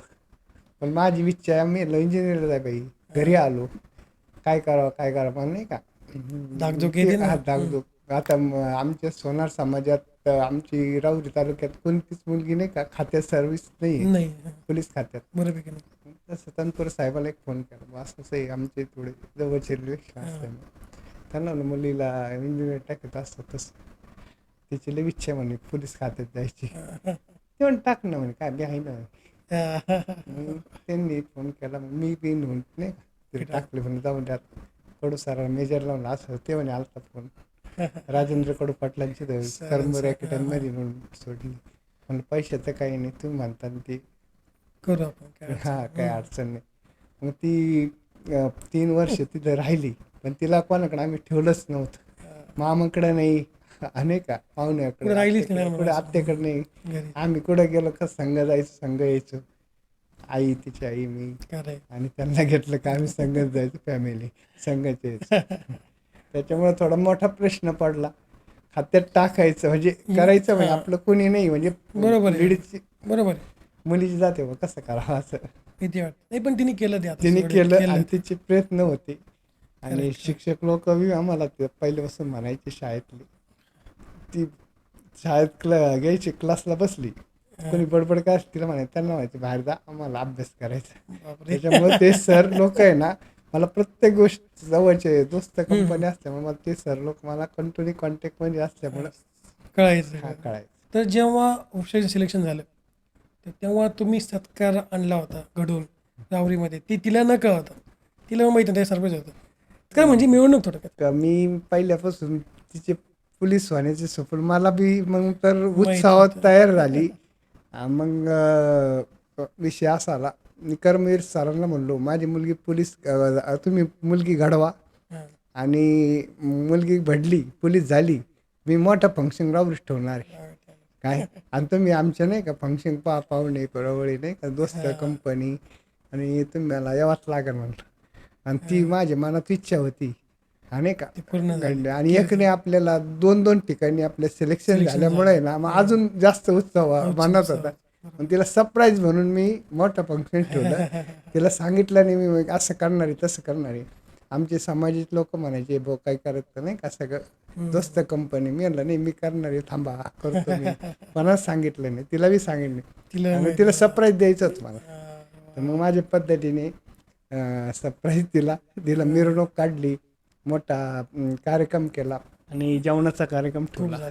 पण माझी इच्छा आहे मी इंजिनिअर जाय बाई. घरी आलो, काय करावं पण नाही का. धाकधूक येते ना. हा धाकधूक. आता आमच्या सोनार समाजात आमची राऊरी तालुक्यात कोणतीच मुलगी नाही का खात्यात सर्व्हिस नाही, नाही पोलीस खात्यात. बरोबर की नाही. तसं तनपुरे साहेबाला एक फोन केला, मग असं आहे आमचे थोडे जवळचे रिलेशन असल्यामुळे त्यांना म्हणलं मुलीला इंजिनियर टाकत असतं तसं. तिची लई इच्छा आहे म्हणे पोलीस खात्यात जायची. ते म्हणे टाक ना म्हणे, काय बी आहे ना. मग त्यांनी फोन केला, मग मी बी म्हणून नाही का तरी टाकले म्हणे जाऊन द्या. कडू सरांना मेजर लावून असं ते म्हणे आलता फोन. राजेंद्र कडू पाटलांची करमोर अकॅडमीमध्ये म्हणून सोडली. म्हणून पैशाचं काही नाही, तुम्ही म्हणता ते करू आपण काय हा काय अडचण नाही. मग ती 3 वर्ष तिथं राहिली, पण तिला कोणाकडे आम्ही ठेवलंच नव्हतं. मामाकडे नाही आणि का पाहुण्याकडे कुठं राहिलीच नाही कुठे आत्याकडे नाही. घरी आम्ही कुठं गेलो का संघ जायचो, संघ यायचो. आई, तिची आई, मी काय आणि त्यांना घेतलं का आम्ही संघच जायचो, फॅमिली संघाचे यायचो. त्याच्यामुळे थोडा मोठा प्रश्न पडला. खात्यात टाकायचं म्हणजे करायचं म्हणजे आपलं कोणी नाही म्हणजे बरोबर आहे. लेडीजची बरोबर आहे. मुलीची जाते बघ कसं करावं असं. भीती वाटते नाही पण तिने केलं ते आता तिने शेवटी केलं आणि तिचे प्रयत्न होते. आणि शिक्षक लोक बी आम्हाला ते पहिल्यापासून म्हणायचे शाळेतली, ती शाळेत घ्यायची क्लासला बसली कोणी बडबड काय तिला म्हणायचं, त्यांना म्हणायचे बाहेर जा आम्हाला अभ्यास करायचा. बापरे. त्याच्यामुळे ते सर लोक आहे ना, मला प्रत्येक गोष्ट जवळचे दोस्त कंपनी असल्यामुळे मला ते सर लोक मला कंटिन्यू कॉन्टॅक्ट मध्ये असल्यामुळे कळायचं. हा कळायचं. तर जेव्हा ऑप्शन सिलेक्शन झालं तर तेव्हा तुम्ही सत्कार आणला होता घडवून रावरीमध्ये, ती तिला न कळतं, तिला माहिती नाही सरप्राईज होतं काय म्हणजे मिळवणूक थोडक्यात. का मी पहिल्यापासून तिचे पोलीस होण्याचे स्वप्न मला बी मग तर उत्साहात तयार झाली. मग विषय असा आला, मी कर्मवीर सरांना म्हणलो माझी मुलगी पोलीस तुम्ही मुलगी घडवा आणि मुलगी घडली पोलीस झाली, मी मोठं फंक्शन रावरीच ठेवणार आहे काय. आणि तुम्ही आमच्या नाही का फंक्शन पाहुणे परवळे नाही का दोस्त कंपनी आणि तुम्ही मला यावाच लागेल म्हटलं. आणि ती माझ्या मनात इच्छा होती आणि का घडले. आणि एकने आपल्याला 2-2 ठिकाणी आपलं सिलेक्शन झाल्यामुळे ना मग अजून जास्त उत्साह मनात होता. पण तिला सरप्राईज म्हणून मी मोठं फंक्शन ठेवलं. तिला सांगितलं नाही मी असं करणार आहे तसं करणार आहे. आमचे सामाजिक लोक म्हणायचे भाऊ काय करत नाही का सगळं दोस्त कंपनी. मी म्हणलं नाही मी करणार आहे थांबा करतो मी. मलाच सांगितलं नाही, तिला बी सांगितलं आणि तिला सरप्राईज द्यायचंच मला. तर मग माझ्या पद्धतीने सरप्राईज तिला मिरवणूक काढली, मोठा कार्यक्रम केला आणि जेवणाचा कार्यक्रम ठेवला.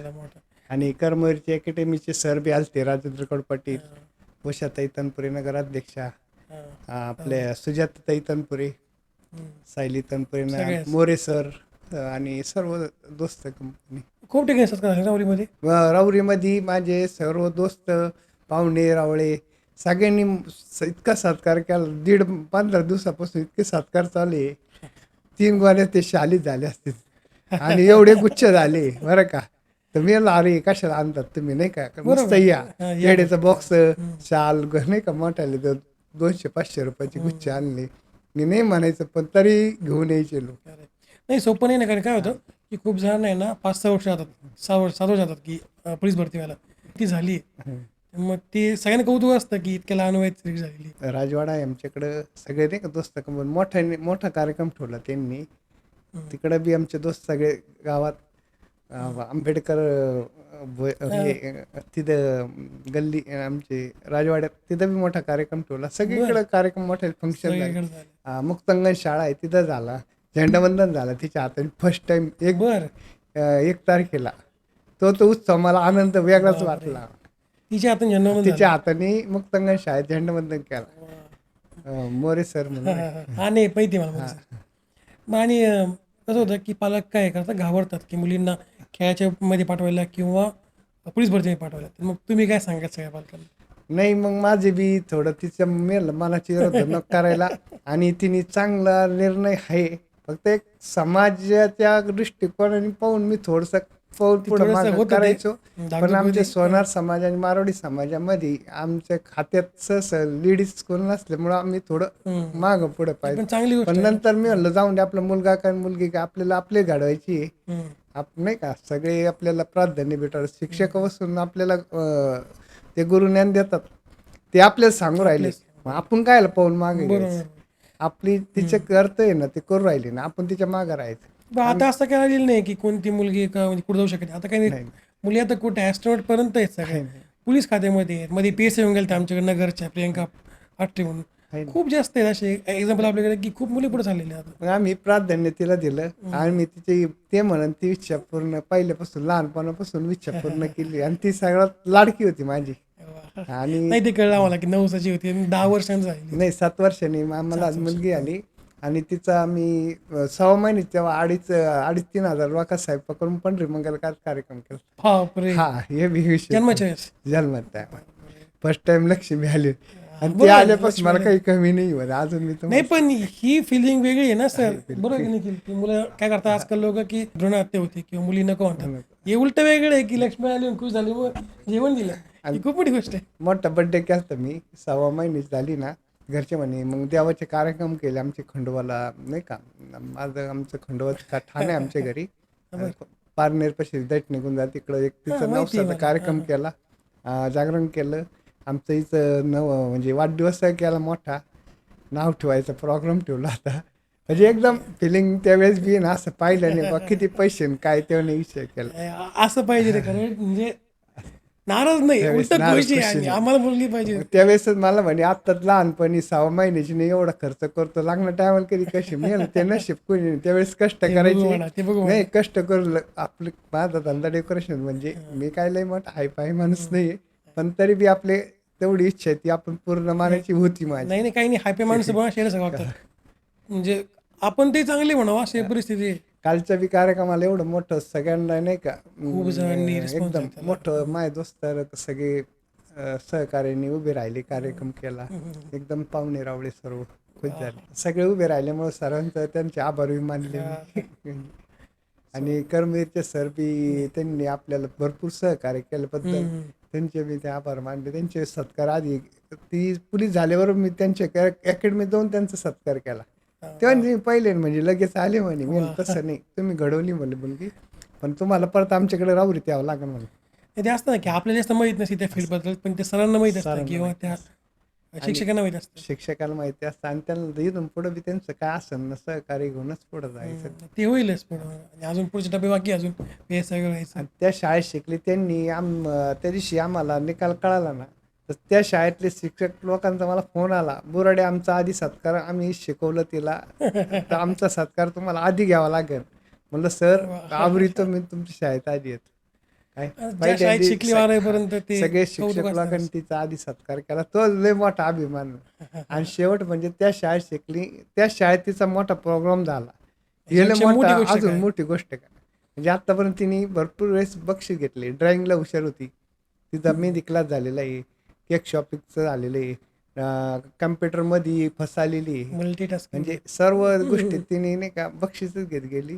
आणि कर्मवीरची अकॅडमीचे सर बी आलते, राजेंद्र कडपाटील, उषाताई तनपुरे नगराध्यक्षा, आपल्या सुजाताताई तनपुरे, सायली तनपुरे, मोरे सर आणि सर्व दोस्त कंपनी. खूप ठिकाणी सत्कार रावरीमध्ये. रावरीमध्ये माझे सर्व दोस्त पाहुणे रावळे सगळ्यांनी इतका सत्कार केला. 15 दिवसापासून इतके सत्कार चालू आहे. 3 गोण्या ते शाली झाले असतील आणि एवढे गुच्छ झाले बरं का. तर मी अरे कशाला आणतात तुम्ही नाही का, मस्त या येड्याचा बॉक्स शाल नाही का मोठाले 200-500 रुपयाची गुच्छ आणले. मी नाही म्हणायचं पण तरी घेऊन यायचे लोक. नाही सोपं नाही ना, कारण काय होतं की खूप जण आहे ना 5-6 वर्ष जातात, 6 वर्ष 7 वर्ष जातात की पोलीस भरती व्हायला ती झाली. मग ते सगळ्यांना कौतुक असतं की इतक्या लहान वयात झालेली. राजवाडा आहे आमच्याकडं सगळे नाही का दोस्त कंपनी मोठा कार्यक्रम ठेवला त्यांनी. तिकडं बी आमचे दोस्त सगळे गावात आंबेडकर तिथं गल्ली आमचे राजवाड्यात तिथं बी मोठा कार्यक्रम ठेवला. सगळीकडे कार्यक्रम मोठे फंक्शन झाले. सगळीकडे झालं. मुक्तांगण शाळा आहे तिथं झाला. झेंडावंदन झालं तिच्या हाताने फर्स्ट टाइम बर 1 तारखेला. तो उत्सव मला आनंद वेगळाच वाटला. तिच्या हातून जन्म तिच्या हाताने मुक्तांगण शाळेत झेंडावंदन केला. मोरे सर म्हणून. हा नाही माहिती मला माहिती. मग आणि कसं होतं की पालक काय करतात घाबरतात की मुलींना खेळाच्या मध्ये पाठवायला किंवा पोलीस भरतीमध्ये पाठवायला. तर मग तुम्ही काय सांगाल सगळ्या पालकांना? नाही मग माझे बी थोडं तिच्या मनाची नको करायला. आणि तिने चांगला निर्णय आहे. फक्त एक समाजाच्या दृष्टिकोनाने पाहून मी थोडंसं पाऊल पुढे थोडंसं मागं होतं ते. करायचो. पण दागदुगी आमच्या होती. सोनार समाज आणि मारवाडी समाजामध्ये आमच्या खात्यात लेडीज कोण नसल्यामुळं आम्ही थोडं मागं पुढे पण पाहिजे. चांगली गोष्ट पण आहे. नंतर मी म्हणलं जाऊन दे आपला मुलगा काय मुलगी काय आपल्याला आपले घडवायची आहे. हम्म. नाही का सगळे आपल्याला प्राधान्य भेटतात. शिक्षक बसून आपल्याला ते गुरु ज्ञान देतात ते आपल्याला सांगू राहिले. मग आपण कायला पाऊल मागे बरोबर. घ्यायचं? आपली तिचे कर्तव्य ना ते करू राहिले ना आपण तिच्या मागं राहायचं. पण आता असं काय राहिलेलं नाही की कोणती मुलगी का म्हणजे कुठे जाऊ शकते. आता काही नाही. मुली आता कुठे ॲस्ट्रोनॉट पर्यंत आहेत सगळे. पोलीस खात्यामध्ये आहेत. मध्ये PSI येऊन गेले आमच्याकडे नगरच्या प्रियंका आठरे म्हणून. खूप जास्त आहेत असे एक्झाम्पल आपल्याकडे की खूप मुली पुढे चाललेले आहेत. मग आम्ही प्राधान्य तिला दिलं आणि मी तिची ते म्हणून ती इच्छा पूर्ण पहिल्यापासून लहानपणापासून इच्छा पूर्ण केली. आणि ती सगळ्यात लाडकी होती माझी. आणि नाही ते कळलं आम्हाला की 9 वर्षाची होती आणि 10 वर्षांची झाली. नाही 7 वर्षांनी आम्हाला आज मुलगी आली. आणि तिचा आम्ही 6 महिने तेव्हा 2,500-3,000 लोका साहेब करून पंढरी मंगलकार कार्यक्रम केला. बापरे. हा हे बी विषय जन्माच्या वेळेस. जन्मात फर्स्ट टाइम लक्ष्मी आली. आणि ते आल्यापासून मला काही कमी नाही बरं अजून मी नाही पण ही फिलिंग वेगळी आहे ना सर. बरोबर की नाही की मुलं काय करतात आजकाल लोक की भ्रूण हत्या होते किंवा मुली नको म्हणतात. हे उलट वेगळं आहे की लक्ष्मी आली आणि खुश झाली मग जेवण दिलं. ही खूप मोठी गोष्ट आहे. मोठा बर्थडे केला मी 6 महिन्याची झाली ना. घरचे म्हणे मग देवाचे कार्यक्रम केले आमचे खंडोबाला नाही का. आमचं खंडोबाचं ठाणे आहे आमच्या घरी. पारनेर पाशी दैट निघून जा तिकडं एक तिचा नवसाचा कार्यक्रम केला. जागरण केलं. आमचं इथं म्हणजे वाढदिवस केला मोठा. नाव ठेवायचा प्रोग्राम ठेवला होता. म्हणजे एकदम फिलिंग त्यावेळेस बी ना असं पाहिलं नाही बा किती पैसे काय तेव्हा विषय केला. असं पाहिजे रे कारण म्हणजे नाराज नाही उलट खुश आहे आणि आम्हाला मुलगी पाहिजे. त्यावेळेस मला म्हणे आत्ताच लहानपणी 6 महिन्याची नाही एवढा खर्च करतो लागणार टायमाला कधी कशी मी ते नशीब कोणी त्यावेळेस कष्ट करायचे नाही. कष्ट करू आपलं माझा धंदा डेकोरेशन म्हणजे मी काय लय मोठा हाय पाय माणूस नाही. पण तरी बी आपले तेवढी इच्छा आहे ती आपण पूर्ण मानायची होती माझी. नाही काही नाही हायपे माणसं बघा शेअर सगळं म्हणजे आपण ते चांगले म्हणावं अशी परिस्थिती आहे. कालच्या बी कार्यक्रमाला एवढं मोठं सगळ्यांना नाही का खूप जणांनी response एकदम मोठं माझे दोस्त सगळे सहकार्याने उभे राहिले कार्यक्रम केला. एकदम पाहुणे रावळे सर्व खुश झाले. सगळे उभे राहिल्यामुळे सरांचं त्यांचे आभारही मानले. आणि कर्मवीरचे सर बी त्यांनी आपल्याला भरपूर सहकार्य केल्याबद्दल त्यांचे बी ते आभार मानले. त्यांचे सत्कार आधी ती पोलीस झाल्यावर मी त्यांच्या अकॅडमीत जाऊन त्यांचा सत्कार केला. तेव्हा मी पहिले म्हणजे लगेच आले म्हणे. मी तसं नाही तुम्ही घडवली म्हणले मुलगी पण तुम्हाला परत आमच्याकडे राहू रे यावं लागेल म्हणे. ते असतं ना की आपल्याला जास्त माहित नसते त्या फील्ड बद्दल पण ते सरांना माहित असतं किंवा त्या शिक्षकांना माहित असतं. शिक्षकाला माहिती असतं आणि त्यांना इथून पुढे बी त्यांचं काय असेल ना सहकार्य घेऊनच पुढे जायचं. ते होईलच पुढं आणि अजून पुढचे टप्पे बाकी अजून PSI व्हायचं. आणि त्या शाळेत शिकले त्यांनी त्या दिवशी आम्हाला निकाल कळाला ना तर त्या शाळेतले शिक्षक लोकांचा मला फोन आला. बुराडे आमचा आधी सत्कार आम्ही शिकवलं तिला तर आमचा सत्कार तुम्हाला आधी घ्यावा लागेल. म्हणलं सर आवडीतो मी तुमच्या शाळेत आधी येतो. काय शिकली 12वीपर्यंत ते सगळे शिक्षक लोकांनी तिचा आधी सत्कार केला तो लय मोठा अभिमान. आणि शेवट म्हणजे त्या शाळेत शिकली त्या शाळेत तिचा मोठा प्रोग्राम झाला. हे मोठा अजून मोठी गोष्ट काय म्हणजे आतापर्यंत तिने भरपूर वेळेस बक्षीस घेतले. ड्रॉइंगला हुशार होती. तिचा मेहंदी क्लास झालेला आहे. केक शॉपिंगचं झालेलं आहे. कम्प्युटरमध्ये फसालेली मल्टीटास्किंग म्हणजे सर्व गोष्टी तिने नाही का बक्षीसच घेत गेली.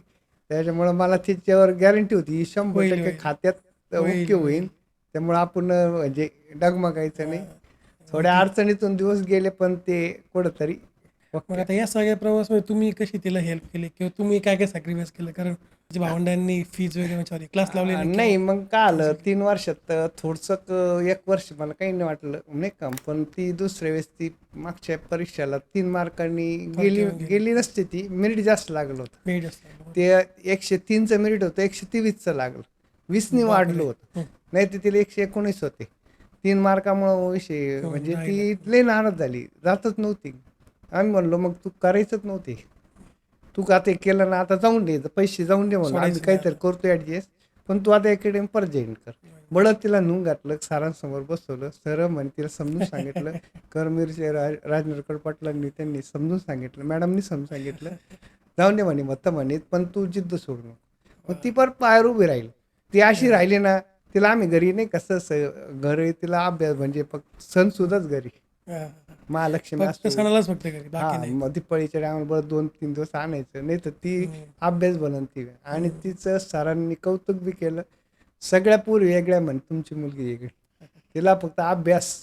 त्याच्यामुळे मला तिच्यावर गॅरंटी होती 100% खात्यात ओके होईल. त्यामुळे आपण म्हणजे डगमगायचं नाही. थोड्या अडचणीतून दिवस गेले पण ते कुठंतरी. मग आता या सगळ्या प्रवासामध्ये तुम्ही कशी तिला हेल्प केली किंवा तुम्ही काय काय सॅक्रिफाईस केलं कारण भावंडांनी फीज वगैरे क्लास लावले नाही. मग काय आलं 3 वर्षात थोडंसं 1 वर्ष मला काही नाही वाटलं नाही का. पण ती दुसऱ्या वेळेस ती मागच्या परीक्षेला 3 मार्कांनी गेली नसते. ती मेरिट जास्त लागलं होतं. ते 103चं मेरिट होतं 123चं लागलं. 20नी वाढलं होतं, नाही तर तिला 119 होते. 3 मार्कामुळं विषय म्हणजे ती लई नाराज झाली, जातच नव्हती. आम्ही म्हणलो मग तू करायचंच नव्हती, तू का ते केलं ना, आता जाऊन दे, पैसे जाऊन दे म्हणलं, आम्ही काहीतरी करतो ॲडजस्ट, पण तू आता अकॅडमी परत जॉईन कर. बळत तिला नेऊन घातलं, सरांसमोर बसवलं, सर म्हणे तिला समजून सांगितलं, करमीरचे राजनरकर पाटलांनी त्यांनी समजून सांगितलं, मॅडमनी समजून सांगितलं, जाऊन दे म्हणे मत म्हणे, पण तू जिद्द सोडू नको. मग ती परत पायावर उभी राहील. ती अशी राहिली ना, तिला आम्ही घरी नाही कसं घरी तिला अभ्यास म्हणजे फक्त सण सुद्धाच घरी महालक्ष्मी असतो, सणालाच फक्त घरी, बाकी हा नाही. मग दिपाळीच्या टायमाला बरं 2-3 दिवस आणायचं, नाही तर ती अभ्यास बनवती. आणि तिचं सरांनी कौतुक बी केलं. सगळ्या पोरी वेगळ्या म्हणे, तुमची मुलगी वेगळी, तिला फक्त अभ्यास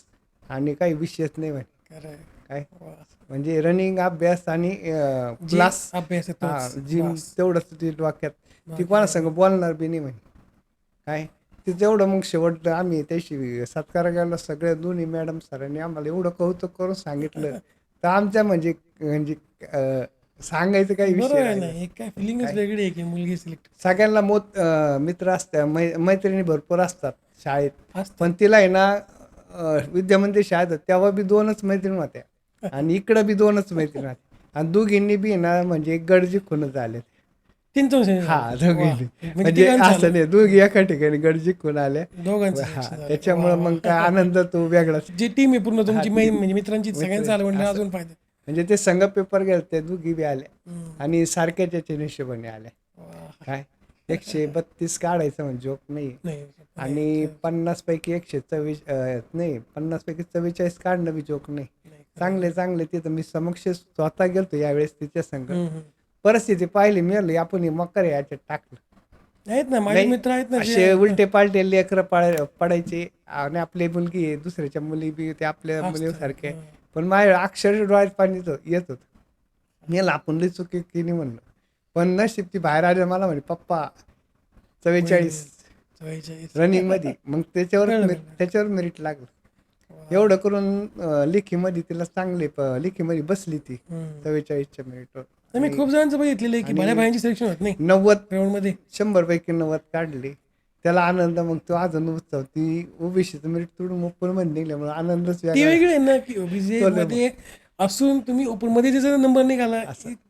आणि काही विषयच नाही म्हणे. खरं आहे. काय वा. म्हणजे रनिंग, अभ्यास आणि क्लास, अभ्यास आहे तोच. जिम, बस. तेवढंच ती डोक्यात. ती कोणा संग बोलणार बी नाही म्हणे. काय ते तेवढं मग शेवट आम्ही त्याशी सत्कार केला, सगळ्या दोन्ही मॅडम सरांनी आम्हाला एवढं कौतुक करून सांगितलं, तर आमच्या म्हणजे सांगायचं काही विषय बरोबर आहे राहिला. ना, एक काय फिलिंगच वेगळी आहे की मुलगी सिलेक्ट सगळ्यांना मित्र असतात, मैत्रिणी भरपूर असतात शाळेत, असतं. पण तिला आहे ना विद्यामंदिर शाळेत होती, तेव्हा बी 2च मैत्रिणी होत्या आणि इकडं बी 2च मैत्रिणी होत्या, आणि दोघींनी बी ना म्हणजे गडजी खून झाले. हा दोघींनी म्हणजे असं नाही, दोघी एका ठिकाणी गडजी खून आल्या. हा त्याच्यामुळे मग काय आनंद तो वेगळाच. जी टीम आहे पूर्ण तुमची, team. म्हणजे मित्रांची सगळ्यांचं आलं म्हणजे अजून फायदा. म्हणजे ते संघ पेपर गेले, ते दोघी बी आल्या आणि सारख्याच याच्या हिशोबाने आल्या. काय 132 काढायचं म्हणजे जोक नाही. नाही आणि 50 पैकी 124 नाही, 50 पैकी 44 काढणं बी जोक नाही. चांगले तिथं मी समक्ष स्वतः गेलतो यावेळेस तिच्या संघ. परिस्थिती पाहिली, मी आपण मकर याच्यात टाकलं. आहेत ना माझे मित्र आहेत ना, असे उलटे पालटे लेकरं पडायचे, आणि आपली मुलगी आहे, दुसऱ्याच्या मुली बी ते आपल्या मुलीसारखे, पण माझ्या अक्षर डोळ्यात पाणी येत होतं. मी आपण लई चुकी केली म्हणलं, पण नशीब ती बाहेर आली, मला म्हणे पप्पा 44 रनिंग मध्ये. मग त्याच्यावर मेरिट लागलं. एवढं करून लेखीमध्ये तिला चांगले लेखीमध्ये बसली ती 44च्या मेरिटवर. मी खूप जणांचं बघितलेलं आहे की भल्या भायांची सिलेक्शन होत नाही 90 मध्ये, 100 पैकी 90 काढली. त्याला आनंद, मग तो अजून उत्सव, ती ओबीसीचं मेरिट तोडून ओपन मध्ये निघल्यामुळे आनंदच ती वेगळा. वेगळी आहे ना की ओबीसी मध्ये असून तुम्ही ओपन मध्ये जर नंबर निघाला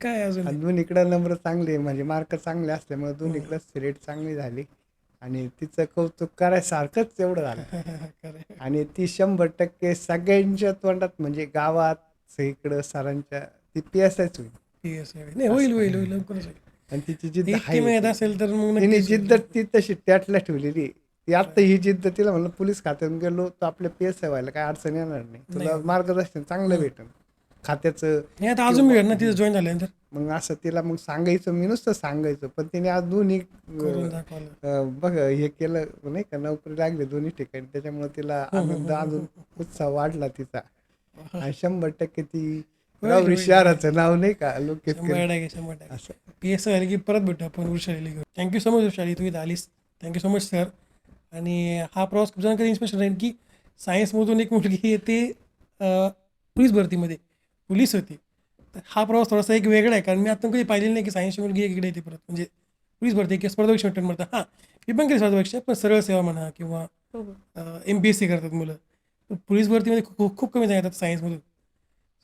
काय अजून. आणि दोन्हीकडे नंबर चांगले, म्हणजे मार्क चांगले असल्यामुळे दोन्हीकडे सिलेक्ट चांगली झाली, आणि तिचं कौतुक करायसारखंच एवढं झालं. आणि ती 100% सगळ्यांच्या तोंडात, म्हणजे गावात सगळीकडं सरांच्या, ती PSIच होईल. नाही होईल लवकरच होईल. आणि तिची जिद्द इतकी मेहनत असेल तर मग तिने नक्कीच जिद्द ती तशी त्यातल्या ठेवलेली. ती आता ही जिद्द, तिला म्हणलं पोलीस खात्यात गेलो तर आपल्या PSI व्हायला काय अडचण येणार नाही, तुला मार्गदर्शन चांगलं भेटेल खात्याचं. नाही आता अजून मिळेल ना तिथं जॉईन झाल्यानंतर. मग असं तिला मग सांगायचं, मी नुसतं सांगायचं, पण तिने आज दोन्ही करून दाखवलं. बघ हे केलं नाही का, नोकरी लागली दोन्ही ठिकाणी, त्याच्यामुळे तिला आनंद, अजून उत्साह वाढला तिचा. आणि 100% ती राहुरी शहराचं नाव नाही का लोक 100% असं PSI झाली की परत भेटू आपण वृषालीला घेऊन. थँक्यू सो मच वृषाली, तुम्ही इथं आलीस, थँक्यू सो मच सर. आणि हा प्रवास खूप जणांकडे इन्स्पिरेशन राहील की सायन्समधून एक मुलगी येते पोलीस भरतीमध्ये, पोलीस होती. तर हा प्रवास थोडासा एक वेगळा आहे, कारण मी आता कधी पाहिलेलं नाही की सायन्सची मुलगी एकीकडे येते परत, म्हणजे पोलीस भरती किंवा स्पर्धा परीक्षा म्हणतात. हां मी पण केली स्पर्धा परीक्षा, पण सरळ सेवा म्हणा किंवा MPSC करतात मुलं, पोलीस भरतीमध्ये खूप कमी येतात सायन्समधून.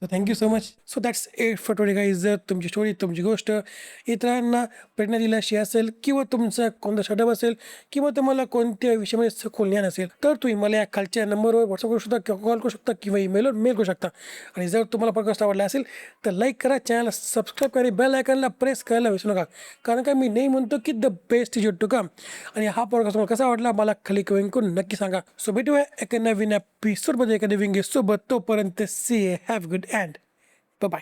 So thank you so much. So that's it for today guys. जर तुमची स्टोरी, तुमची गोष्ट इतरांना प्रेरणा दिली अशी असेल, किंवा तुमचा कोणता शटअप असेल, किंवा तुम्हाला कोणत्या विषयामध्ये सखोल ज्ञान असेल, तर तुम्ही मला या खालच्या नंबरवर व्हॉट्सअप करू शकता, किंवा कॉल करू शकता, किंवा ईमेलवर मेल करू शकता. आणि जर तुम्हाला पॉडकास्ट आवडला असेल तर लाईक करा, चॅनलला सबस्क्राईब करा, बेल आयकॉनला प्रेस करायला विसरू नका. कारण का मी नाही म्हणतो की the best is to come. आणि हा पॉडकास्ट तुम्हाला कसा वाटला मला खाली कमेंट करून नक्की सांगा. सो भेटूया एका नवीन एपिसोडमध्ये एका नवीन गेस्ट सोबत. तोपर्यंत see have good and bye.